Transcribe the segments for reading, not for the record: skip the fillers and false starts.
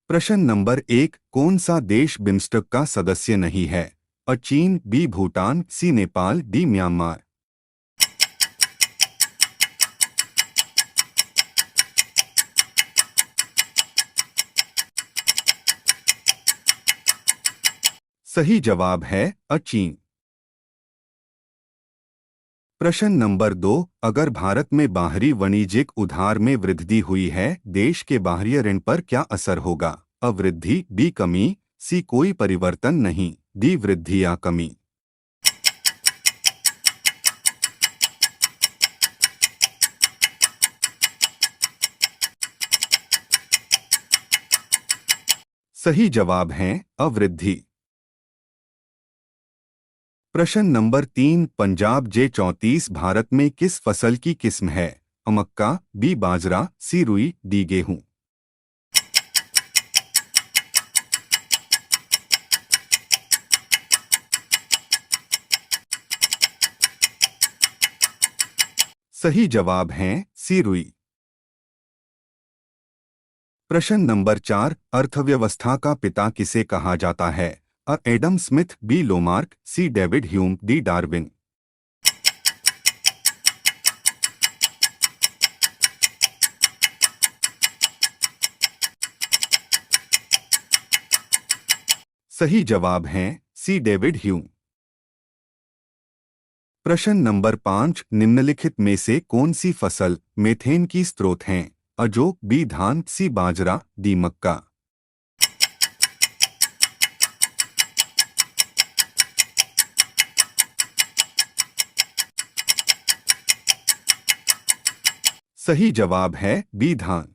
प्रश्न नंबर 1, कौन सा देश बिम्स्टेक का सदस्य नहीं है? अ चीन, बी भूटान, सी नेपाल, डी म्यांमार। सही जवाब है अ चीन। प्रश्न नंबर 2, अगर भारत में बाहरी वाणिज्यिक उधार में वृद्धि हुई है, देश के बाहरी ऋण पर क्या असर होगा? अ वृद्धि, बी कमी, सी कोई परिवर्तन नहीं, डी वृद्धि या कमी। सही जवाब है अवृद्धि। प्रश्न नंबर 3, पंजाब J34 भारत में किस फसल की किस्म है? अ मक्का, बी बाजरा, सी रुई, डी गेहूं। सही जवाब है सी रुई। प्रश्न नंबर 4, अर्थव्यवस्था का पिता किसे कहा जाता है? अ Adam Smith, B लोमार्क, C David Hume, D Darwin. सही जवाब है सी डेविड ह्यूम। प्रश्न नंबर 5, निम्नलिखित में से कौन सी फसल मीथेन की स्रोत हैं? अ जौ, बी धान, सी बाजरा, डी मक्का। सही जवाब है बी धान।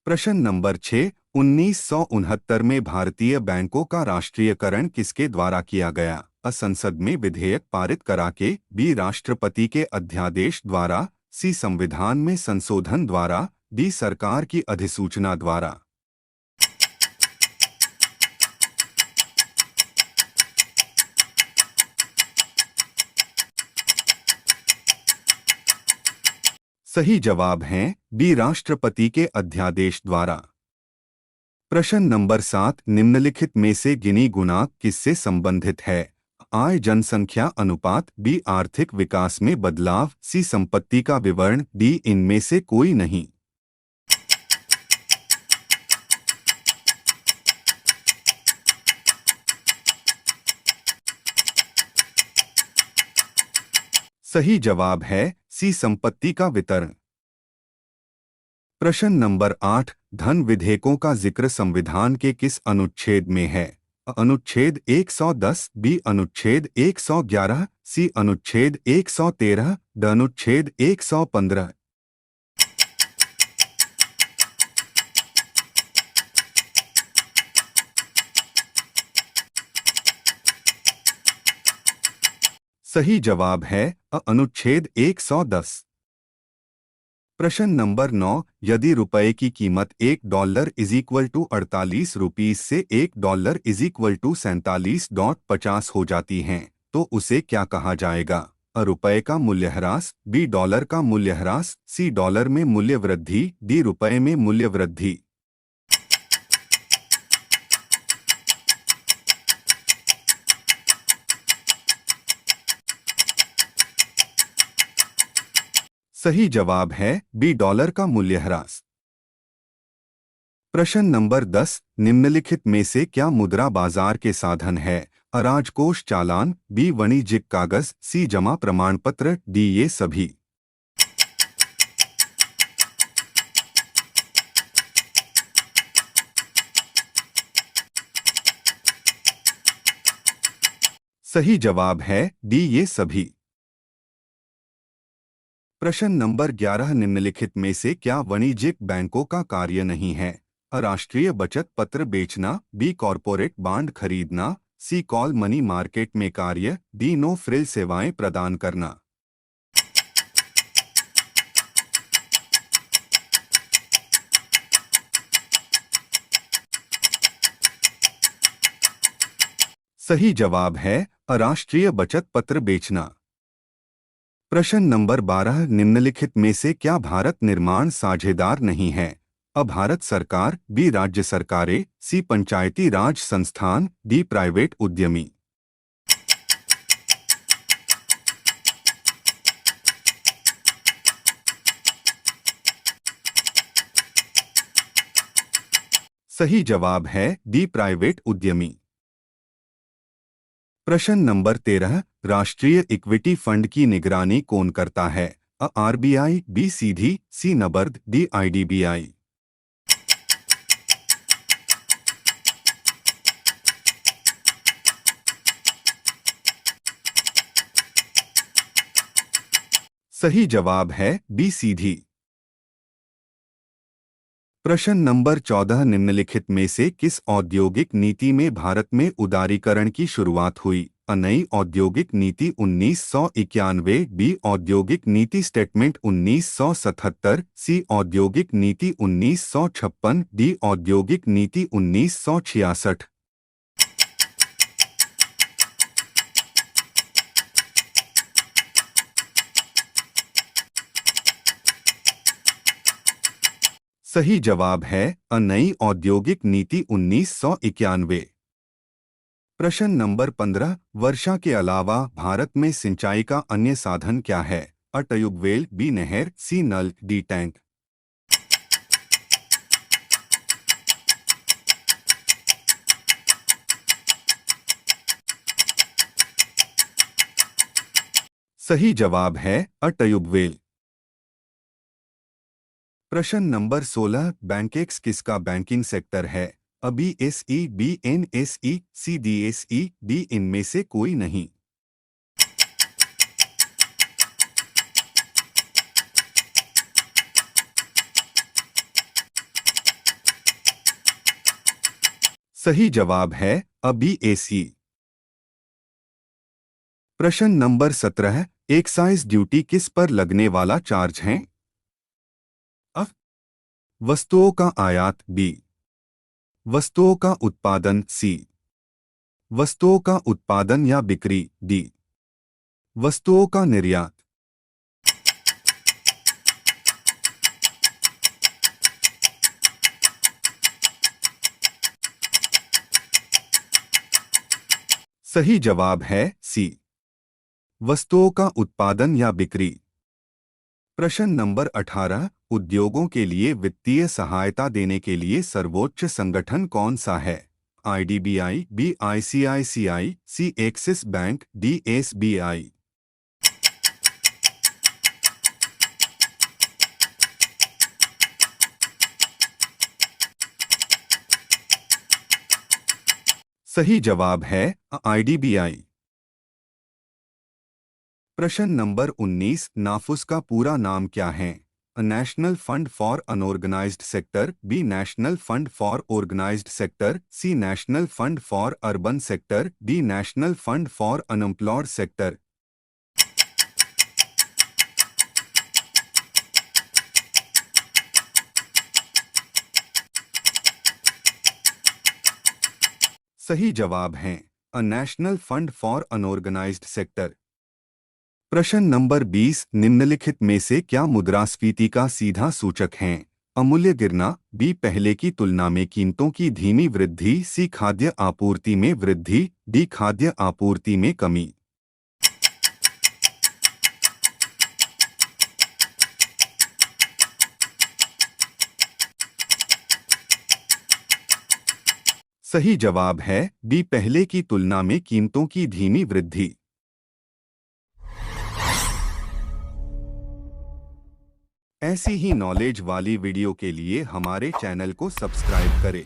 प्रश्न नंबर 6, 1969 में भारतीय बैंकों का राष्ट्रीयकरण किसके द्वारा किया गया? अ संसद में विधेयक पारित करा के, बी राष्ट्रपति के अध्यादेश द्वारा, सी संविधान में संशोधन द्वारा, डी सरकार की अधिसूचना द्वारा। सही जवाब है बी राष्ट्रपति के अध्यादेश द्वारा। प्रश्न नंबर 7, निम्नलिखित में से गिनी गुणांक किससे संबंधित है? आय जनसंख्या अनुपात, बी आर्थिक विकास में बदलाव, सी संपत्ति का विवरण, डी इनमें से कोई नहीं। सही जवाब है सी संपत्ति का वितरण। प्रश्न नंबर 8, धन विधेयकों का जिक्र संविधान के किस अनुच्छेद में है? अ अनुच्छेद 110, बी अनुच्छेद 111, सी अनुच्छेद 113, ड अनुच्छेद 115। सही जवाब है अनुच्छेद 110। प्रश्न नंबर 9, यदि रुपए की कीमत $1 इज इक्वल टू 48 रुपीज से $1 इज इक्वल टू 47.50 हो जाती हैं, तो उसे क्या कहा जाएगा? अ रुपए का मूल्यह्रास, बी डॉलर का मूल्यह्रास, सी डॉलर में मूल्य वृद्धि, डी रुपए में मूल्य वृद्धि। सही जवाब है बी डॉलर का मूल्यह्रास। प्रश्न नंबर 10, निम्नलिखित में से क्या मुद्रा बाजार के साधन है? अ राजकोष चालान, बी वाणिज्यिक कागज, सी जमा प्रमाण पत्र, डी ये सभी। सही जवाब है डी ये सभी। प्रश्न नंबर 11, निम्नलिखित में से क्या वाणिज्यिक बैंकों का कार्य नहीं है? अ राष्ट्रीय बचत पत्र बेचना, बी कॉरपोरेट बांड खरीदना, सी कॉल मनी मार्केट में कार्य, डी नो फ्रिल सेवाएं प्रदान करना। सही जवाब है राष्ट्रीय बचत पत्र बेचना। प्रश्न नंबर 12, निम्नलिखित में से क्या भारत निर्माण साझेदार नहीं है? अ भारत सरकार, बी राज्य सरकारें, सी पंचायती राज संस्थान, डी प्राइवेट उद्यमी। सही जवाब है डी प्राइवेट उद्यमी। प्रश्न नंबर 13, राष्ट्रीय इक्विटी फंड की निगरानी कौन करता है? अ आरबीआई, बी सीधी, सी नबार्ड, डी आईडीबीआई। सही जवाब है बी सीधी। प्रश्न नंबर 14, निम्नलिखित में से किस औद्योगिक नीति में भारत में उदारीकरण की शुरुआत हुई? अ नई औद्योगिक नीति 1991, बी औद्योगिक नीति स्टेटमेंट 1977, सी औद्योगिक नीति 1956, डी औद्योगिक नीति 1966। सही जवाब है अ नई औद्योगिक नीति 1991। प्रश्न नंबर 15, वर्षा के अलावा भारत में सिंचाई का अन्य साधन क्या है? अ ट्यूबवेल, बी नहर, सी नल, डी टैंक। सही जवाब है अ ट्यूबवेल। प्रश्न नंबर 16, बैंकेक्स किसका बैंकिंग सेक्टर है? अ बीएसई, बी एनएसई, सी डीएसई, डी इनमें से कोई नहीं। सही जवाब है अ बीएसई। प्रश्न नंबर 17, एक्साइज ड्यूटी किस पर लगने वाला चार्ज है? अ वस्तुओं का आयात, बी वस्तुओं का उत्पादन, सी वस्तुओं का उत्पादन या बिक्री, डी वस्तुओं का निर्यात। सही जवाब है सी वस्तुओं का उत्पादन या बिक्री। प्रश्न नंबर 18, उद्योगों के लिए वित्तीय सहायता देने के लिए सर्वोच्च संगठन कौन सा है? आईडीबीआई, बी आईसीआईसीआई, सी एक्सिस बैंक, डी एसबीआई। सही जवाब है आईडीबीआई। प्रश्न नंबर 19, नाफुस का पूरा नाम क्या है? National fund for unorganised sector, B national fund for organised sector, C national fund for urban sector, D national fund for unemployed sector. सही जवाब है A national fund for unorganised sector. प्रश्न नंबर 20, निम्नलिखित में से क्या मुद्रास्फीति का सीधा सूचक है? अमूल्य गिरना, बी पहले की तुलना में कीमतों की धीमी वृद्धि, सी खाद्य आपूर्ति में वृद्धि, डी खाद्य आपूर्ति में कमी। सही जवाब है बी पहले की तुलना में कीमतों की धीमी वृद्धि। ऐसी ही नॉलेज वाली वीडियो के लिए हमारे चैनल को सब्सक्राइब करें।